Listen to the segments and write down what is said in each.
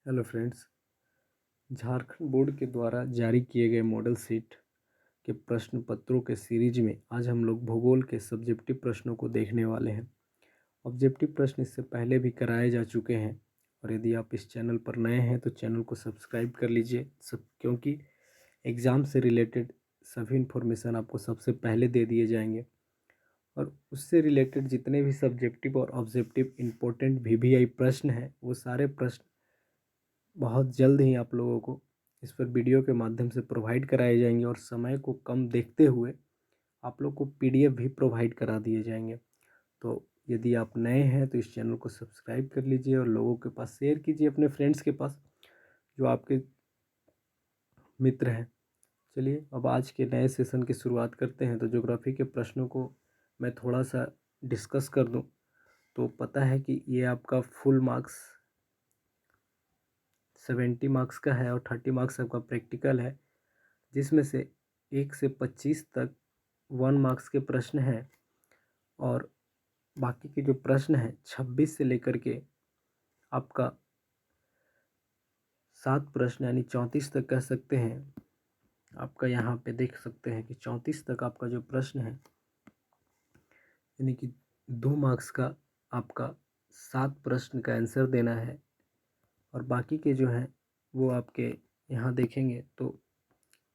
Hello friends. Jharkhand board के द्वारा जारी किए गए मॉडल सीट के प्रश्न पत्रों के सीरीज में आज हम लोग भूगोल के सब्जेक्टिव प्रश्नों को देखने वाले हैं। ऑब्जेक्टिव प्रश्न इससे पहले भी कराए जा चुके हैं और यदि आप इस चैनल पर नए हैं तो चैनल को सब्सक्राइब कर लीजिए क्योंकि एग्ज़ाम से रिलेटेड सभी इन्फॉर्मेशन आपको सबसे पहले दे दिए जाएंगे और उससे रिलेटेड जितने भी सब्जेक्टिव और ऑब्जेक्टिव इम्पोर्टेंट VVI प्रश्न हैं वो सारे प्रश्न बहुत जल्द ही आप लोगों को इस पर वीडियो के माध्यम से प्रोवाइड कराए जाएंगे और समय को कम देखते हुए आप लोग को PDF भी प्रोवाइड करा दिए जाएंगे। तो यदि आप नए हैं तो इस चैनल को सब्सक्राइब कर लीजिए और लोगों के पास शेयर कीजिए, अपने फ्रेंड्स के पास जो आपके मित्र हैं। चलिए अब आज के नए सेशन की शुरुआत करते हैं। तो ज्योग्राफी के प्रश्नों को मैं थोड़ा सा डिस्कस कर दूं तो पता है कि ये आपका फुल मार्क्स 70 मार्क्स का है और 30 मार्क्स आपका प्रैक्टिकल है, जिसमें से 1 से 25 तक 1 मार्क्स के प्रश्न हैं और बाकी के जो प्रश्न हैं 26 से लेकर के आपका 7 प्रश्न यानी 34 तक कह सकते हैं। आपका यहाँ पे देख सकते हैं कि 34 तक आपका जो प्रश्न है यानी कि 2 मार्क्स का आपका 7 प्रश्न का आंसर देना है और बाकी के जो हैं वो आपके यहाँ देखेंगे तो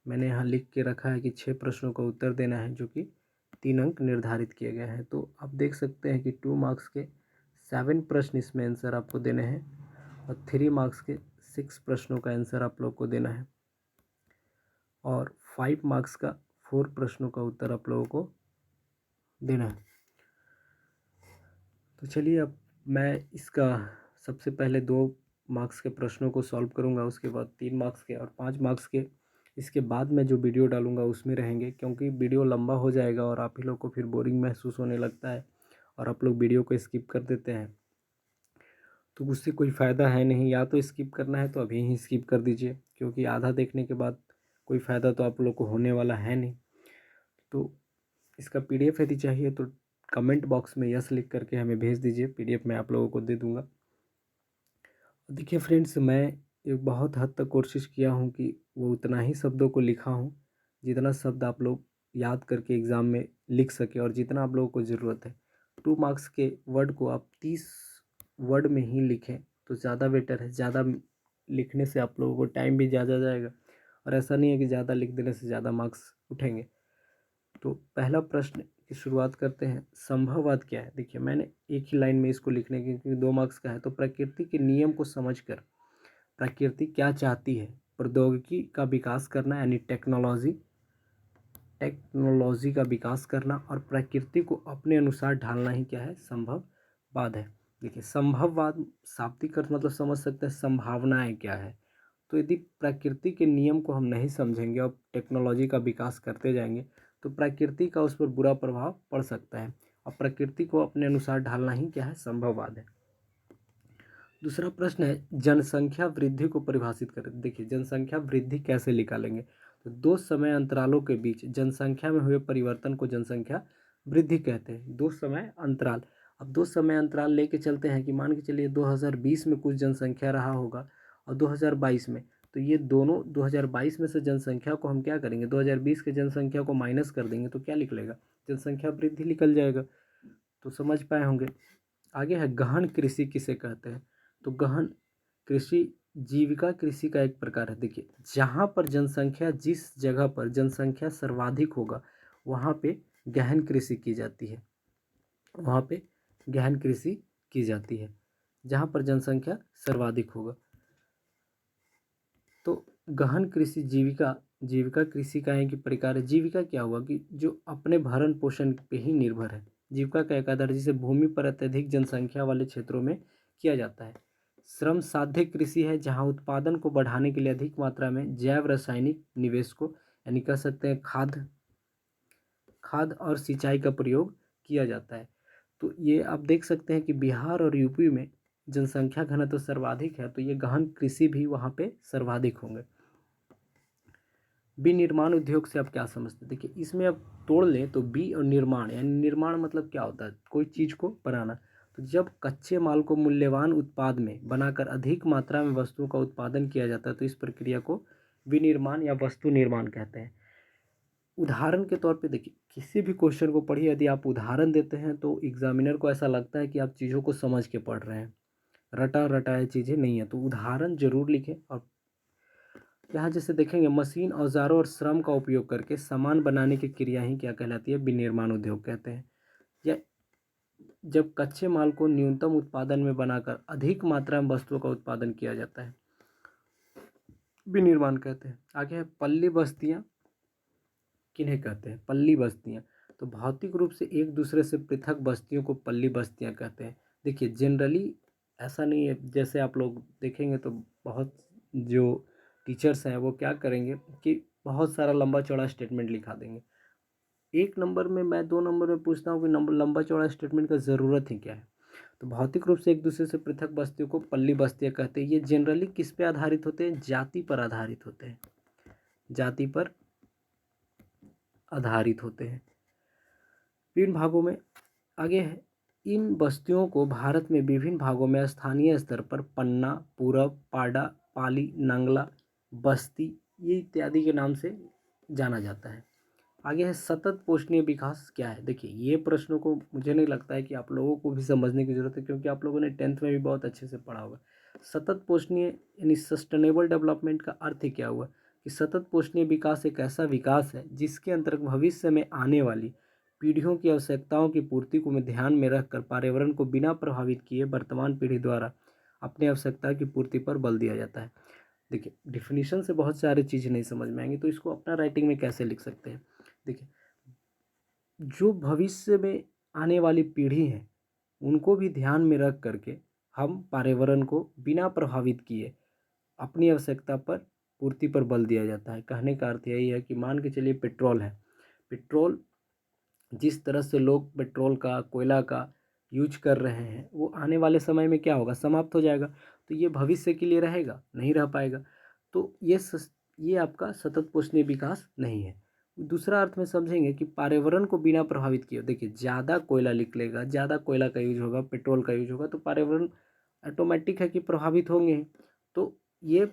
मैंने यहाँ लिख के रखा है कि 6 प्रश्नों का उत्तर देना है जो कि 3 अंक निर्धारित किए गए हैं। तो आप देख सकते हैं कि 2 मार्क्स के 7 प्रश्न इसमें आंसर आपको देने हैं और 3 मार्क्स के 6 प्रश्नों का आंसर आप लोग को देना है और 5 मार्क्स का 4 प्रश्नों का उत्तर आप लोगों को देना है। तो चलिए अब मैं इसका सबसे पहले 2 मार्क्स के प्रश्नों को सॉल्व करूँगा, उसके बाद 3 मार्क्स के और 5 मार्क्स के इसके बाद मैं जो वीडियो डालूंगा उसमें रहेंगे, क्योंकि वीडियो लंबा हो जाएगा और आप ही लोग को फिर बोरिंग महसूस होने लगता है और आप लोग वीडियो को स्किप कर देते हैं तो उससे कोई फ़ायदा है नहीं। या तो स्किप करना है तो अभी ही स्किप कर दीजिए, क्योंकि आधा देखने के बाद कोई फ़ायदा तो आप लोग को होने वाला है नहीं। तो इसका PDF यदि चाहिए तो कमेंट बॉक्स में यस लिख करके हमें भेज दीजिए, PDF मैं आप लोगों को दे दूँगा। देखिए फ्रेंड्स, मैं एक बहुत हद तक कोशिश किया हूँ कि वो उतना ही शब्दों को लिखा हूँ जितना शब्द आप लोग याद करके एग्ज़ाम में लिख सके और जितना आप लोगों को ज़रूरत है। 2 मार्क्स के वर्ड को आप 30 वर्ड में ही लिखें तो ज़्यादा बेटर है। ज़्यादा लिखने से आप लोगों को टाइम भी ज़्यादा जाएगा और ऐसा नहीं है कि ज़्यादा लिख देने से ज़्यादा मार्क्स उठेंगे। तो पहला प्रश्न की शुरुआत करते हैं। संभववाद क्या है? देखिए मैंने एक ही लाइन में इसको लिखने की, क्योंकि 2 मार्क्स का है। तो प्रकृति के नियम को समझकर प्रकृति क्या चाहती है? प्रौद्योगिकी का विकास करना यानी टेक्नोलॉजी का विकास करना और प्रकृति को अपने अनुसार ढालना ही क्या है? संभववाद है। देखिए संभववाद शाब्दिक अर्थ मतलब समझ सकते हैं संभावनाएं क्या है। तो यदि प्रकृति के नियम को हम नहीं समझेंगे और टेक्नोलॉजी का विकास करते जाएंगे तो प्रकृति का उस पर बुरा प्रभाव पड़ सकता है और प्रकृति को अपने अनुसार ढालना ही क्या है? संभववाद है। दूसरा प्रश्न है जनसंख्या वृद्धि को परिभाषित करें। देखिए जनसंख्या वृद्धि कैसे निकालेंगे? तो 2 समय अंतरालों के बीच जनसंख्या में हुए परिवर्तन को जनसंख्या वृद्धि कहते हैं। 2 समय अंतराल, अब 2 समय अंतराल लेके चलते हैं कि मान के चलिए 2020 में कुछ जनसंख्या रहा होगा और 2022 में, तो ये दोनों 2022 में से जनसंख्या को हम क्या करेंगे? 2020 के जनसंख्या को माइनस कर देंगे तो क्या निकलेगा? जनसंख्या वृद्धि निकल जाएगा। तो समझ पाए होंगे। आगे है गहन कृषि किसे कहते हैं? तो गहन कृषि जीविका कृषि का एक प्रकार है। देखिए जहाँ पर जनसंख्या, जिस जगह पर जनसंख्या सर्वाधिक होगा वहाँ पे गहन कृषि की जाती है, वहाँ पे गहन कृषि की जाती है जहाँ पर जनसंख्या सर्वाधिक होगा। तो गहन कृषि जीविका कृषि का एक प्रकार है। जीविका क्या हुआ कि जो अपने भरण पोषण पे ही निर्भर है। जीविका का एक आधार जिसे भूमि पर अत्यधिक जनसंख्या वाले क्षेत्रों में किया जाता है। श्रम साध्य कृषि है जहाँ उत्पादन को बढ़ाने के लिए अधिक मात्रा में जैव रासायनिक निवेश को यानी कह सकते हैं खाद और सिंचाई का प्रयोग किया जाता है। तो ये आप देख सकते हैं कि बिहार और यूपी में जनसंख्या घनत्व सर्वाधिक है, तो ये गहन कृषि भी वहाँ पे सर्वाधिक होंगे। विनिर्माण उद्योग से आप क्या समझते हैं? देखिए इसमें आप तोड़ लें तो बी और निर्माण यानी निर्माण मतलब क्या होता है? कोई चीज़ को बनाना। तो जब कच्चे माल को मूल्यवान उत्पाद में बनाकर अधिक मात्रा में वस्तुओं का उत्पादन किया जाता है तो इस प्रक्रिया को विनिर्माण या वस्तु निर्माण कहते हैं। उदाहरण के तौर पे देखिए, किसी भी क्वेश्चन को पढ़िए, यदि आप उदाहरण देते हैं तो एग्जामिनर को ऐसा लगता है कि आप चीज़ों को समझ के पढ़ रहे हैं, रटा रटाया चीज़ें नहीं है। तो उदाहरण जरूर लिखें। और यहाँ जैसे देखेंगे, मशीन, औजारों और श्रम का उपयोग करके सामान बनाने की क्रिया ही क्या कहलाती है? विनिर्माण उद्योग कहते हैं। या जब कच्चे माल को न्यूनतम उत्पादन में बनाकर अधिक मात्रा में वस्तुओं का उत्पादन किया जाता है, विनिर्माण कहते हैं। आगे है पल्ली बस्तियाँ किन्हें कहते हैं? पल्ली बस्तियाँ। तो भौतिक रूप से एक दूसरे से पृथक बस्तियों को पल्ली बस्तियाँ कहते हैं। देखिए, जनरली ऐसा नहीं है, जैसे आप लोग देखेंगे तो बहुत जो टीचर्स हैं वो क्या करेंगे कि बहुत सारा लंबा चौड़ा स्टेटमेंट लिखा देंगे। एक नंबर में, मैं 2 नंबर में पूछता हूँ कि नंबर लंबा चौड़ा स्टेटमेंट का ज़रूरत ही क्या है? तो भौतिक रूप से एक दूसरे से पृथक बस्तियों को पल्ली बस्तियाँ कहते हैं। ये जनरली किस पे आधारित होते हैं? जाति पर आधारित होते हैं। जाति पर आधारित होते हैं। विभिन्न भागों में आगे है, इन बस्तियों को भारत में विभिन्न भागों में स्थानीय स्तर पर पन्ना, पूरब, पाडा, पाली, नंगला, बस्ती, ये इत्यादि के नाम से जाना जाता है। आगे है सतत पोषणीय विकास क्या है? देखिए, ये प्रश्नों को मुझे नहीं लगता है कि आप लोगों को भी समझने की ज़रूरत है, क्योंकि आप लोगों ने 10th में भी बहुत अच्छे से पढ़ा होगा। सतत पोषणीय यानी सस्टेनेबल डेवलपमेंट का अर्थ ही क्या हुआ कि सतत पोषणीय विकास एक ऐसा विकास है जिसके अंतर्गत भविष्य में आने वाली पीढ़ियों की आवश्यकताओं की पूर्ति को में ध्यान में रखकर पर्यावरण को बिना प्रभावित किए वर्तमान पीढ़ी द्वारा अपनी आवश्यकता की पूर्ति पर बल दिया जाता है। देखिए, डिफिनीशन से बहुत सारी चीज़ें नहीं समझ में आएंगी, तो इसको अपना राइटिंग में कैसे लिख सकते हैं? देखिए, जो भविष्य में आने वाली पीढ़ी है उनको भी ध्यान में रख करके हम पर्यावरण को बिना प्रभावित किए अपनी आवश्यकता पर पूर्ति पर बल दिया जाता है। कहने का अर्थ यही है कि मान के चलिए पेट्रोल है, पेट्रोल जिस तरह से लोग पेट्रोल का, कोयला का यूज कर रहे हैं वो आने वाले समय में क्या होगा? समाप्त हो जाएगा। तो ये भविष्य के लिए रहेगा? नहीं रह पाएगा। तो ये आपका सतत पोषणीय विकास नहीं है। दूसरा अर्थ में समझेंगे कि पर्यावरण को बिना प्रभावित किए। देखिए, ज़्यादा कोयला निकलेगा, ज़्यादा कोयला का यूज होगा, पेट्रोल का यूज होगा, तो पर्यावरण ऑटोमेटिक है कि प्रभावित होंगे। तो ये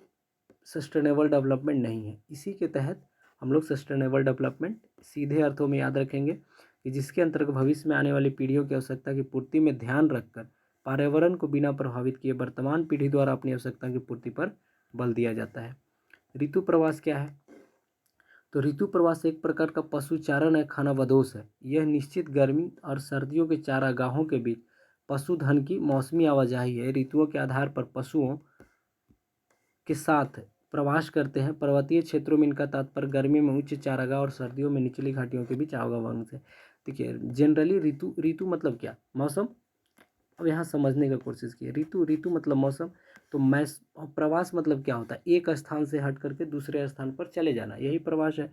सस्टेनेबल डेवलपमेंट नहीं है। इसी के तहत हम लोग सस्टेनेबल डेवलपमेंट सीधे अर्थों में याद रखेंगे कि जिसके अंतर्गत भविष्य में आने वाली पीढ़ियों की आवश्यकता की पूर्ति में ध्यान रखकर पर्यावरण को बिना प्रभावित किए वर्तमान पीढ़ी द्वारा अपनी आवश्यकता की पूर्ति पर बल दिया जाता है। ऋतु प्रवास क्या है? तो ऋतु प्रवास एक प्रकार का पशुचारण है, खानाबदोश है। यह निश्चित गर्मी और सर्दियों के चारागाहों के बीच पशुधन की मौसमी आवाजाही है। ऋतुओं के आधार पर पशुओं के साथ प्रवास करते हैं। पर्वतीय क्षेत्रों में इनका तात्पर्य गर्मी में उच्च चारागाह और सर्दियों में निचली घाटियों के बीच आवागमन से। देखिए, जनरली ऋतु ऋतु मतलब क्या? मौसम। अब यहाँ समझने का कोशिश किए, ऋतु ऋतु मतलब मौसम। तो मैं प्रवास मतलब क्या होता है? एक स्थान से हट करके दूसरे स्थान पर चले जाना, यही प्रवास है।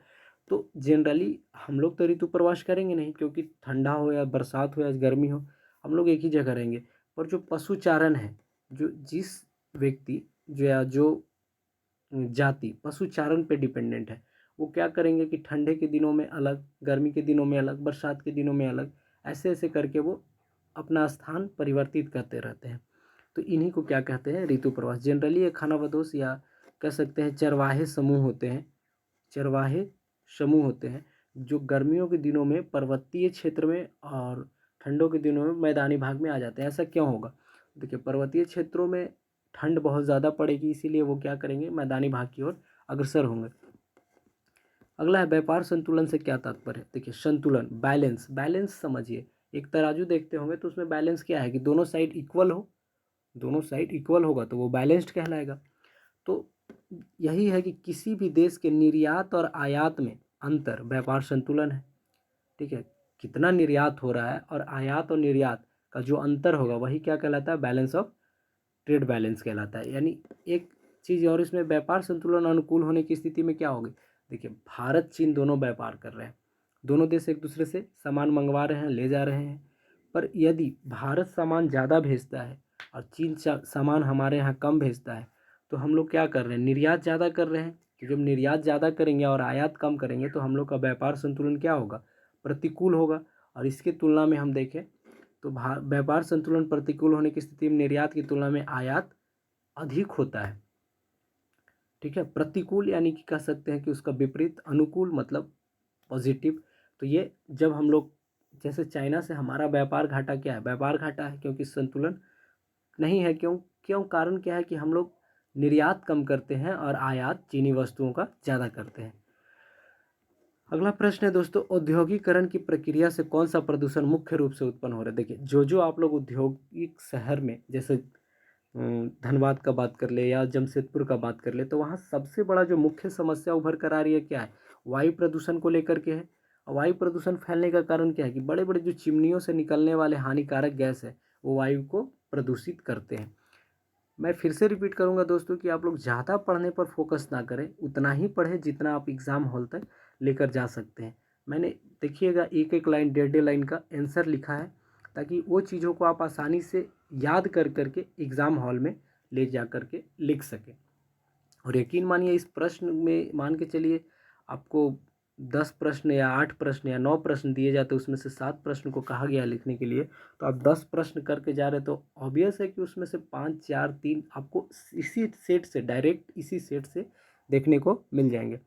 तो जनरली हम लोग तो ऋतु प्रवास करेंगे नहीं, क्योंकि ठंडा हो या बरसात हो या गर्मी हो, हम लोग एक ही जगह रहेंगे। पर जो पशुचारण है, जो जिस व्यक्ति जो या जो जाति पशुचारण पे डिपेंडेंट है, वो क्या करेंगे कि ठंडे के दिनों में अलग, गर्मी के दिनों में अलग, बरसात के दिनों में अलग, ऐसे ऐसे करके वो अपना स्थान परिवर्तित करते रहते हैं। तो इन्हीं को क्या कहते हैं? ऋतु प्रवास। जनरली ये खानाबदोश या कह सकते हैं चरवाहे समूह होते हैं। चरवाहे समूह होते हैं जो गर्मियों के दिनों में पर्वतीय क्षेत्र में और ठंडों के दिनों में मैदानी भाग में आ जाते हैं। ऐसा क्यों होगा? देखिए, पर्वतीय क्षेत्रों में ठंड बहुत ज़्यादा पड़ेगी, इसीलिए वो क्या करेंगे? मैदानी भाग की ओर अग्रसर होंगे। अगला है व्यापार संतुलन से क्या तात्पर्य है? देखिए, संतुलन, बैलेंस, बैलेंस समझिए। एक तराजू देखते होंगे तो उसमें बैलेंस क्या है कि दोनों साइड इक्वल हो। दोनों साइड इक्वल होगा तो वो बैलेंस्ड कहलाएगा। तो यही है कि किसी भी देश के निर्यात और आयात में अंतर व्यापार संतुलन है। ठीक है, कितना निर्यात हो रहा है और आयात और निर्यात का जो अंतर होगा वही क्या कहलाता है? बैलेंस ऑफ ट्रेड बैलेंस कहलाता है। यानी एक चीज़ और, इसमें व्यापार संतुलन अनुकूल होने की स्थिति में क्या होगी? देखिए, भारत चीन दोनों व्यापार कर रहे हैं, दोनों देश एक दूसरे से सामान मंगवा रहे हैं, ले जा रहे हैं। पर यदि भारत सामान ज़्यादा भेजता है और चीन सामान हमारे यहाँ कम भेजता है, तो हम लोग क्या कर रहे हैं? निर्यात ज़्यादा कर रहे हैं। कि जब निर्यात ज़्यादा करेंगे और आयात कम करेंगे तो हम लोग का व्यापार संतुलन क्या होगा? प्रतिकूल होगा। और इसके तुलना में हम देखें तो व्यापार संतुलन प्रतिकूल होने की स्थिति में निर्यात की तुलना में आयात अधिक होता है। ठीक है, प्रतिकूल यानी कि कह सकते हैं कि उसका विपरीत, अनुकूल मतलब पॉजिटिव। तो ये जब हम लोग जैसे चाइना से हमारा व्यापार घाटा क्या है, व्यापार घाटा है क्योंकि संतुलन नहीं है। क्यों क्यों कारण क्या है कि हम लोग निर्यात कम करते हैं और आयात चीनी वस्तुओं का ज़्यादा करते हैं। अगला प्रश्न है दोस्तों, औद्योगिकरण की प्रक्रिया से कौन सा प्रदूषण मुख्य रूप से उत्पन्न हो रहा है। देखिए, जो आप लोग औद्योगिक शहर में जैसे धनबाद का बात कर ले या जमशेदपुर का बात कर ले, तो वहाँ सबसे बड़ा जो मुख्य समस्या उभर कर आ रही है क्या है, वायु प्रदूषण को लेकर के है। और वायु प्रदूषण फैलने का कारण क्या है कि बड़े बड़े जो चिमनियों से निकलने वाले हानिकारक गैस है वो वायु को प्रदूषित करते हैं। मैं फिर से रिपीट करूंगा दोस्तों कि आप लोग ज़्यादा पढ़ने पर फोकस ना करें, उतना ही पढ़ें जितना आप एग्ज़ाम हॉल तक लेकर जा सकते हैं। मैंने देखिएगा एक एक लाइन, डेढ़ डेढ़ लाइन का आंसर लिखा है ताकि वो चीज़ों को आप आसानी से याद कर करके एग्ज़ाम हॉल में ले जा कर के लिख सकें। और यकीन मानिए इस प्रश्न में मान के चलिए आपको 10 प्रश्न या 8 प्रश्न या 9 प्रश्न दिए जाते, उसमें से 7 प्रश्न को कहा गया लिखने के लिए, तो आप 10 प्रश्न करके जा रहे तो ऑब्वियस है कि उसमें से 5, 4, 3 आपको इसी सेट से, डायरेक्ट इसी सेट से देखने को मिल जाएंगे।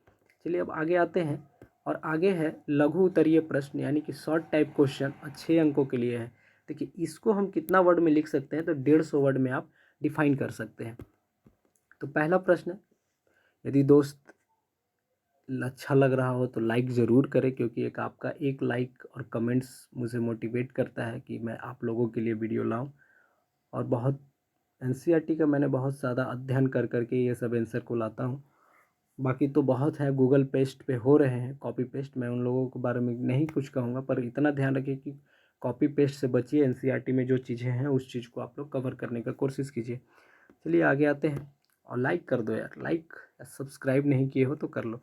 चलिए अब आगे आते हैं, और आगे है लघु उत्तरीय प्रश्न यानी कि शॉर्ट टाइप क्वेश्चन, 6 अंकों के लिए है। देखिए इसको हम कितना वर्ड में लिख सकते हैं, तो 150 वर्ड में आप डिफाइन कर सकते हैं। तो पहला प्रश्न है, यदि दोस्त अच्छा लग रहा हो तो लाइक ज़रूर करें, क्योंकि एक आपका एक लाइक और कमेंट्स मुझे मोटिवेट करता है कि मैं आप लोगों के लिए वीडियो लाऊं। और बहुत एनसीईआरटी का मैंने बहुत ज़्यादा अध्ययन कर करके ये सब आंसर को लाता हूं। बाकी तो बहुत है, गूगल पेस्ट पे हो रहे हैं कॉपी पेस्ट, मैं उन लोगों के बारे में नहीं कुछ कहूँगा, पर इतना ध्यान रखिए कि कॉपी पेस्ट से बचिए। एनसीईआरटी में जो चीज़ें हैं उस चीज़ को आप लोग कवर करने का कोशिश कीजिए। चलिए आगे आते हैं, और लाइक कर दो यार, लाइक या सब्सक्राइब नहीं किए हो तो कर लो।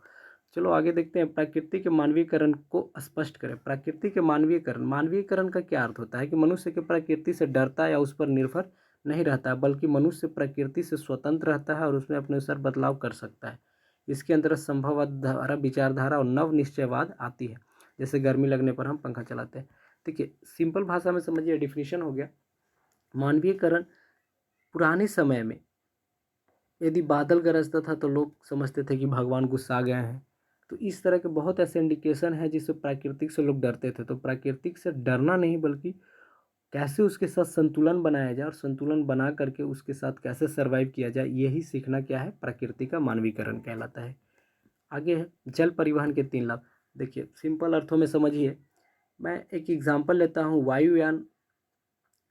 चलो आगे देखते हैं, प्रकृति के मानवीयकरण को स्पष्ट करें। प्रकृति के मानवीयकरण, मानवीयकरण का क्या अर्थ होता है कि मनुष्य के प्रकृति से डरता है या उस पर निर्भर नहीं रहता है, बल्कि मनुष्य प्रकृति से स्वतंत्र रहता है और उसमें अपने अनुसार बदलाव कर सकता है। इसके अंतर्गत संभववाद धारा, विचारधारा और नव निश्चयवाद आती है। जैसे गर्मी लगने पर हम पंखा चलाते हैं। देखिए सिंपल भाषा में समझिए, डिफिनीशन हो गया। मानवीयकरण, पुराने समय में यदि बादल गरजता था तो लोग समझते थे कि भगवान गुस्सा गए हैं। तो इस तरह के बहुत ऐसे इंडिकेशन है जिससे प्राकृतिक से लोग डरते थे। तो प्राकृतिक से डरना नहीं, बल्कि कैसे उसके साथ संतुलन बनाया जाए और संतुलन बना करके उसके साथ कैसे सरवाइव किया जाए, यही सीखना क्या है, प्रकृति का मानवीकरण कहलाता है। आगे है जल परिवहन के 3 लाभ। देखिए सिंपल अर्थों में समझिए, मैं एक एग्जांपल लेता हूँ, वायुयान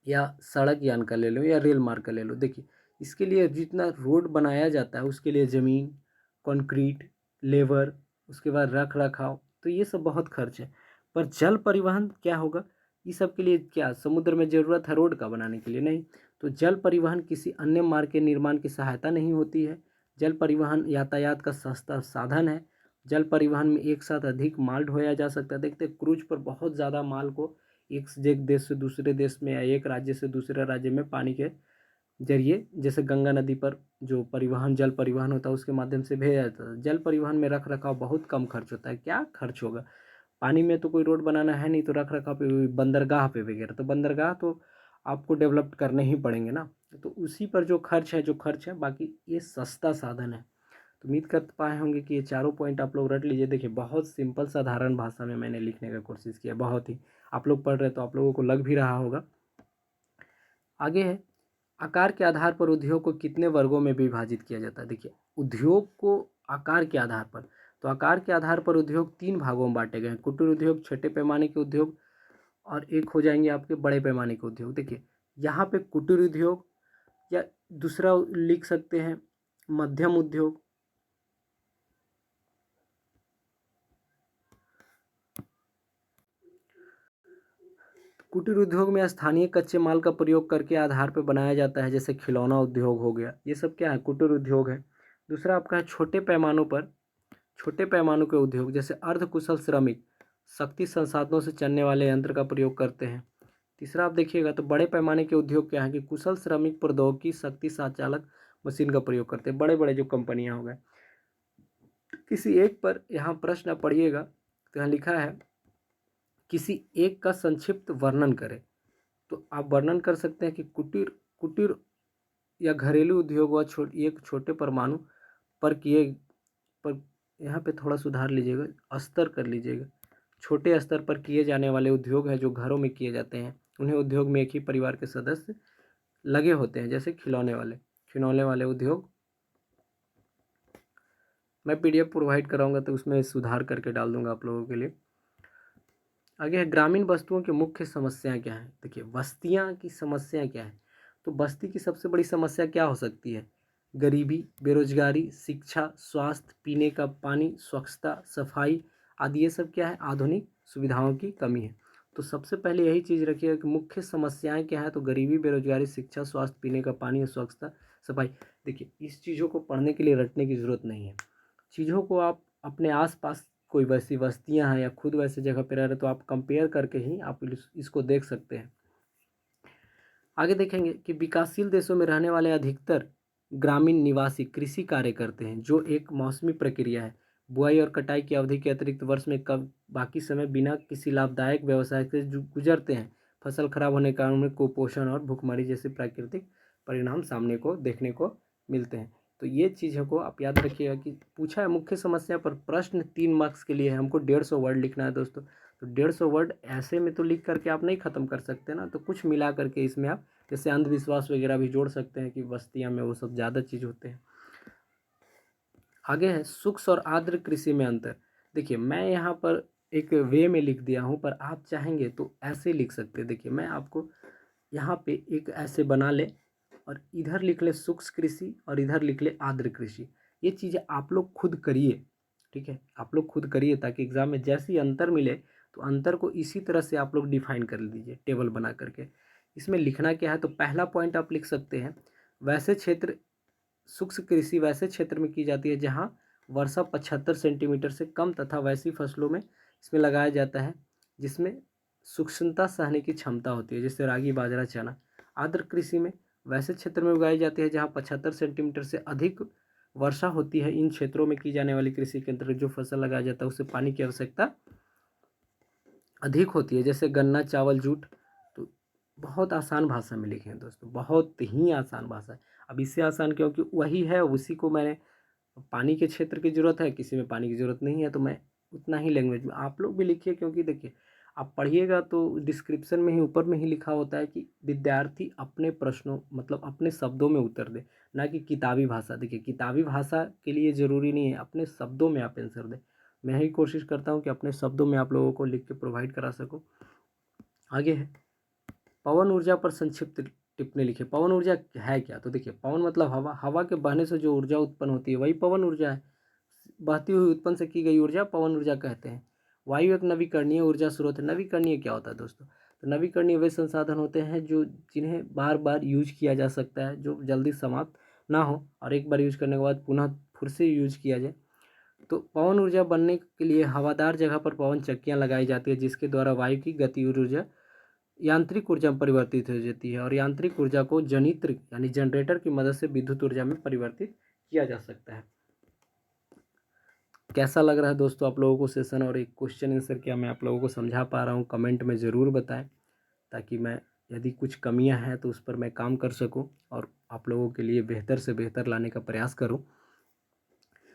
या सड़क यान का ले लो या रेल मार्ग का ले लो। देखिए इसके लिए जितना रोड बनाया जाता है उसके लिए ज़मीन, कंक्रीट, लेबर, उसके बाद रख रखाव, तो ये सब बहुत खर्च है। पर जल परिवहन क्या होगा, ये सब के लिए क्या समुद्र में ज़रूरत है रोड का बनाने के लिए, नहीं। तो जल परिवहन किसी अन्य मार्ग के निर्माण की सहायता नहीं होती है। जल परिवहन यातायात का सस्ता साधन है। जल परिवहन में एक साथ अधिक माल ढोया जा सकता है। देखते हैं क्रूज पर बहुत ज़्यादा माल को एक देश से दूसरे देश में या एक राज्य से दूसरे राज्य में पानी के जरिए, जैसे गंगा नदी पर जो परिवहन, जल परिवहन होता है उसके माध्यम से भेजा जाता है। जल परिवहन में रख रखाव बहुत कम खर्च होता है। क्या खर्च होगा, पानी में तो कोई रोड बनाना है नहीं, तो रख रखाव पे, बंदरगाह पे वगैरह, तो बंदरगाह तो आपको डेवलप करने ही पड़ेंगे ना, तो उसी पर जो खर्च है, बाकी ये सस्ता साधन है। तो उम्मीद कर पाए होंगे कि ये चारों पॉइंट आप लोग रट लीजिए। देखिए बहुत सिंपल साधारण भाषा में मैंने लिखने का कोशिश किया, बहुत ही, आप लोग पढ़ रहे तो आप लोगों को लग भी रहा होगा। आगे है, आकार के आधार पर उद्योग को कितने वर्गों में विभाजित किया जाता है। देखिए उद्योग को आकार के आधार पर, तो आकार के आधार पर उद्योग 3 भागों में बांटे गए हैं। कुटीर उद्योग, छोटे पैमाने के उद्योग, और एक हो जाएंगे आपके बड़े पैमाने के उद्योग। देखिए यहाँ पे कुटीर उद्योग, या दूसरा लिख सकते हैं मध्यम उद्योग, कुटीर उद्योग में स्थानीय कच्चे माल का प्रयोग करके आधार पर बनाया जाता है, जैसे खिलौना उद्योग हो गया, ये सब क्या है, कुटीर उद्योग है। दूसरा आपका है छोटे पैमानों पर, छोटे पैमानों के उद्योग, जैसे अर्धकुशल श्रमिक शक्ति संसाधनों से चलने वाले यंत्र का प्रयोग करते हैं। तीसरा आप देखिएगा तो बड़े पैमाने के उद्योग क्या है कि कुशल श्रमिक प्रौद्योगिकी शक्ति संचालक मशीन का प्रयोग करते हैं, बड़े बड़े जो कंपनियां हो गए। किसी एक पर यहाँ प्रश्न पढ़िएगा, तो यहाँ लिखा है किसी एक का संक्षिप्त वर्णन करें। तो आप वर्णन कर सकते हैं कि कुटीर कुटीर या घरेलू उद्योग व एक छोटे परमाणु पर किए पर यहाँ पे थोड़ा सुधार लीजिएगा, स्तर कर लीजिएगा। छोटे स्तर पर किए जाने वाले उद्योग हैं जो घरों में किए जाते हैं, उन्हें उद्योग में एक ही परिवार के सदस्य लगे होते हैं, जैसे खिलौने वाले उद्योग। मैं पीडीएफ प्रोवाइड कराऊंगा तो उसमें सुधार करके डाल दूंगा आप लोगों के लिए। आगे है ग्रामीण बस्तियों की मुख्य समस्याएं क्या हैं। देखिए बस्तियां की समस्या क्या है, तो बस्ती की सबसे बड़ी समस्या क्या हो सकती है, गरीबी, बेरोजगारी, शिक्षा, स्वास्थ्य, पीने का पानी, स्वच्छता, सफाई आदि। ये सब क्या है, आधुनिक सुविधाओं की कमी है। तो सबसे पहले यही चीज़ रखिएगा कि मुख्य समस्याएं क्या है, तो गरीबी, बेरोजगारी, शिक्षा, स्वास्थ्य, पीने का पानी और स्वच्छता, सफाई। देखिए इस चीज़ों को पढ़ने के लिए रटने की ज़रूरत नहीं है। चीज़ों को आप अपने आसपास कोई वैसी बस्तियां हैं या खुद वैसे जगह पे रह रहे तो आप कंपेयर करके ही आप इसको देख सकते हैं। आगे देखेंगे कि विकासशील देशों में रहने वाले अधिकतर ग्रामीण निवासी कृषि कार्य करते हैं, जो एक मौसमी प्रक्रिया है। बुआई और कटाई की अवधि के अतिरिक्त वर्ष में कब बाकी समय बिना किसी लाभदायक व्यवसाय से गुजरते हैं। फसल खराब होने के कारण उन्हें कुपोषण और भूखमरी जैसे प्राकृतिक परिणाम सामने को देखने को मिलते हैं। तो ये चीज़ों को आप याद रखिएगा कि पूछा है मुख्य समस्या पर प्रश्न 3 मार्क्स के लिए है, हमको 150 वर्ड लिखना है दोस्तों। तो 150 वर्ड ऐसे में तो लिख करके आप नहीं ख़त्म कर सकते ना, तो कुछ मिला करके इसमें आप जैसे अंधविश्वास वगैरह भी जोड़ सकते हैं कि बस्तियां में वो सब ज़्यादा चीज़ होते हैं। आगे है शुष्क और आर्द्र कृषि में अंतर। देखिए मैं यहाँ पर एक वे में लिख दिया हूँ, पर आप चाहेंगे तो ऐसे लिख सकते हैं। देखिए मैं आपको यहाँ पे एक ऐसे बना ले और इधर लिख ले शुष्क कृषि और इधर लिख ले आर्द्र कृषि। ये चीज़ें आप लोग खुद करिए, ठीक है, आप लोग खुद करिए ताकि एग्जाम में जैसे ही अंतर मिले तो अंतर को इसी तरह से आप लोग डिफाइन कर लीजिए टेबल बना करके। इसमें लिखना क्या है, तो पहला पॉइंट आप लिख सकते हैं, वैसे क्षेत्र शुष्क कृषि वैसे क्षेत्र में की जाती है जहाँ वर्षा 75 सेंटीमीटर से कम तथा वैसी फसलों में इसमें लगाया जाता है जिसमें सूक्ष्मता सहने की क्षमता होती है, जैसे रागी, बाजरा, चना। आर्द्र कृषि में वैसे क्षेत्र में उगाई जाती है जहाँ 75 सेंटीमीटर से अधिक वर्षा होती है। इन क्षेत्रों में की जाने वाली कृषि के अंतर्गत जो फसल लगाया जाता है उससे पानी की आवश्यकता अधिक होती है, जैसे गन्ना, चावल, जूट। तो बहुत आसान भाषा में लिखे हैं दोस्तों, बहुत ही आसान भाषा है। अब इससे आसान क्योंकि वही है, उसी को मैंने, पानी के क्षेत्र की ज़रूरत है, किसी में पानी की ज़रूरत नहीं है, तो मैं उतना ही लैंग्वेज में आप लोग भी लिखिए। क्योंकि देखिए आप पढ़िएगा तो डिस्क्रिप्शन में ही ऊपर में ही लिखा होता है कि विद्यार्थी अपने प्रश्नों मतलब अपने शब्दों में उत्तर दे, ना कि किताबी भाषा। देखिए किताबी भाषा के लिए ज़रूरी नहीं है, अपने शब्दों में आप आंसर दें। मैं ही कोशिश करता हूँ कि अपने शब्दों में आप लोगों को लिख के प्रोवाइड करा सकूँ। आगे है पवन ऊर्जा पर संक्षिप्त टिप्पणी लिखिए। पवन ऊर्जा है क्या, तो देखिए पवन मतलब हवा, हवा के बहने से जो ऊर्जा उत्पन्न होती है वही पवन ऊर्जा है। बहती हुई उत्पन्न से की गई ऊर्जा पवन ऊर्जा कहते हैं। वायु एक नवीकरणीय ऊर्जा स्रोत है। नवीकरणीय क्या होता है दोस्तों, तो नवीकरणीय वे संसाधन होते हैं जो जिन्हें बार बार यूज किया जा सकता है, जो जल्दी समाप्त ना हो और एक बार यूज करने के बाद पुनः फिर से यूज किया जाए। तो पवन ऊर्जा बनने के लिए हवादार जगह पर पवन चक्कियां लगाई जाती है, जिसके द्वारा वायु की गति ऊर्जा यांत्रिक ऊर्जा में परिवर्तित हो जाती है और यांत्रिक ऊर्जा को जनित्र यानी जनरेटर की मदद से विद्युत ऊर्जा में परिवर्तित किया जा सकता है। कैसा लग रहा है दोस्तों आप लोगों को सेशन, और एक क्वेश्चन आंसर क्या मैं आप लोगों को समझा पा रहा हूँ, कमेंट में ज़रूर बताएं ताकि मैं यदि कुछ कमियां हैं तो उस पर मैं काम कर सकूं और आप लोगों के लिए बेहतर से बेहतर लाने का प्रयास करूं।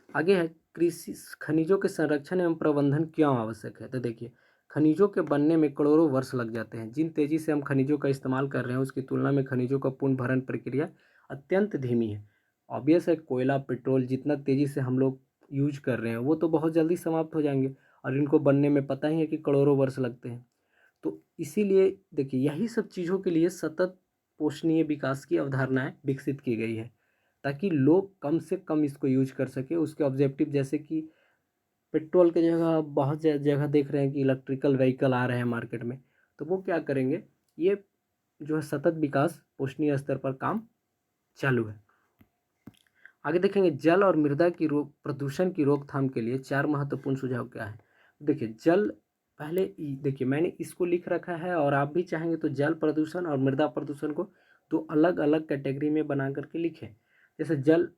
आगे है कृषि खनिजों के संरक्षण एवं प्रबंधन क्यों आवश्यक है। तो देखिए खनिजों के बनने में करोड़ों वर्ष लग जाते हैं। जिन तेजी से हम खनिजों का इस्तेमाल कर रहे हैं उसकी तुलना में खनिजों का पुनर्भरण प्रक्रिया अत्यंत धीमी है। ऑब्वियस है, कोयला, पेट्रोल जितना तेजी से हम लोग यूज कर रहे हैं वो तो बहुत जल्दी समाप्त हो जाएंगे और इनको बनने में पता ही है कि करोड़ों वर्ष लगते हैं। तो इसीलिए देखिए यही सब चीज़ों के लिए सतत पोषणीय विकास की अवधारणाएं विकसित की गई है ताकि लोग कम से कम इसको यूज कर सके। उसके ऑब्जेक्टिव जैसे कि पेट्रोल की जगह बहुत जगह देख रहे हैं कि इलेक्ट्रिकल व्हीकल आ रहे हैं मार्केट में, तो वो क्या करेंगे, ये जो है सतत विकास पोषणीय स्तर पर काम चालू है। आगे देखेंगे जल और मृदा की रोक प्रदूषण की रोकथाम के लिए 4 महत्वपूर्ण सुझाव क्या है। देखिए जल पहले देखिए मैंने इसको लिख रखा है और आप भी चाहेंगे तो जल प्रदूषण और मृदा प्रदूषण को दो अलग अलग कैटेगरी में बना करके लिखें। जैसे जल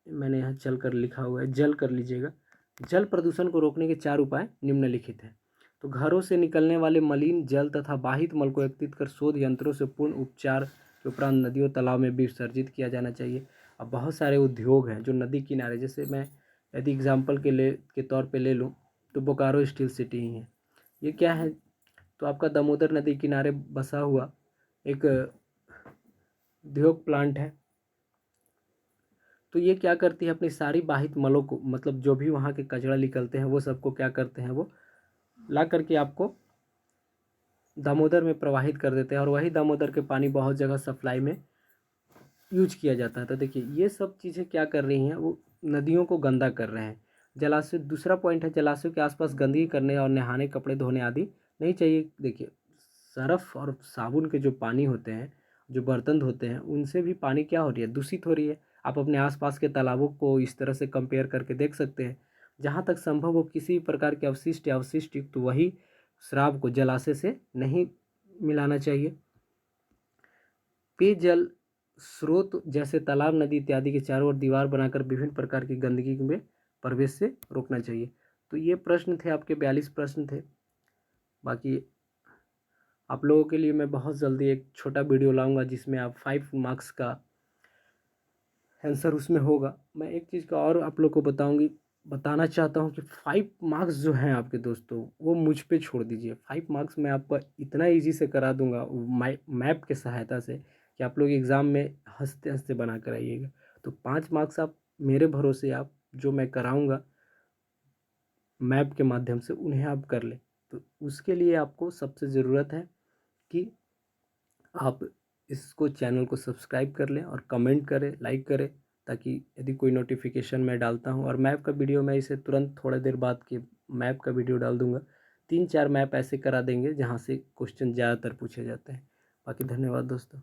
मैंने यहाँ चल कर लिखा हुआ है, जल कर लीजिएगा। जल प्रदूषण को रोकने के 4 उपाय निम्नलिखित हैं। तो घरों से निकलने वाले मलिन जल तथा बाहित मल को एकत्रित कर शोध यंत्रों से पूर्ण उपचार के उपरांत नदियों तालाब में विसर्जित किया जाना चाहिए। अब बहुत सारे उद्योग हैं जो नदी किनारे, जैसे मैं यदि एग्जाम्पल के तौर पे ले लूँ तो बोकारो स्टील सिटी ही है। ये क्या है, तो आपका दामोदर नदी किनारे बसा हुआ एक उद्योग प्लांट है। तो ये क्या करती है, अपनी सारी बाहित मलों को, मतलब जो भी वहाँ के कचरा निकलते हैं वो सबको क्या करते हैं, वो ला करके आपको दामोदर में प्रवाहित कर देते हैं और वही दामोदर के पानी बहुत जगह सप्लाई में यूज किया जाता है। तो देखिए ये सब चीज़ें क्या कर रही हैं, वो नदियों को गंदा कर रहे हैं। जलाशय, दूसरा पॉइंट है, जलाशयों के आसपास गंदगी करने और नहाने, कपड़े धोने आदि नहीं चाहिए। देखिए सरफ और साबुन के जो पानी होते हैं, जो बर्तन धोते हैं, उनसे भी पानी क्या हो रही है, दूषित हो रही है। आप अपने आसपास के तालाबों को इस तरह से कंपेयर करके देख सकते हैं। जहाँ तक संभव हो किसी प्रकार के अवशिष्ट या अवशिष्ट युक्त वही शराब को जलाशय से नहीं मिलाना चाहिए। पेयजल स्रोत जैसे तालाब, नदी इत्यादि के चारों ओर दीवार बनाकर विभिन्न प्रकार की गंदगी में प्रवेश से रोकना चाहिए। तो ये प्रश्न थे, आपके 42 प्रश्न थे। बाकी आप लोगों के लिए मैं बहुत जल्दी एक छोटा वीडियो लाऊंगा जिसमें आप 5 मार्क्स का आंसर उसमें होगा। मैं एक चीज़ का और आप लोग को बताना चाहता हूँ कि 5 मार्क्स जो हैं आपके दोस्तों, वो मुझ पे छोड़ दीजिए। 5 मार्क्स मैं आपको इतना ईजी से करा दूंगा मैप के सहायता से कि आप लोग एग्ज़ाम में हंसते हंसते बना कर आइएगा। तो 5 मार्क्स आप मेरे भरोसे, आप जो मैं कराऊंगा मैप के माध्यम से, उन्हें आप कर लें। तो उसके लिए आपको सबसे ज़रूरत है कि आप इसको, चैनल को सब्सक्राइब कर लें और कमेंट करें, लाइक करें, ताकि यदि कोई नोटिफिकेशन मैं डालता हूं, और मैप का वीडियो मैं इसे तुरंत थोड़ा देर बाद के मैप का वीडियो डाल दूंगा। 3-4 मैप ऐसे करा देंगे जहां से क्वेश्चन ज़्यादातर पूछे जाते हैं। बाकी धन्यवाद दोस्तों।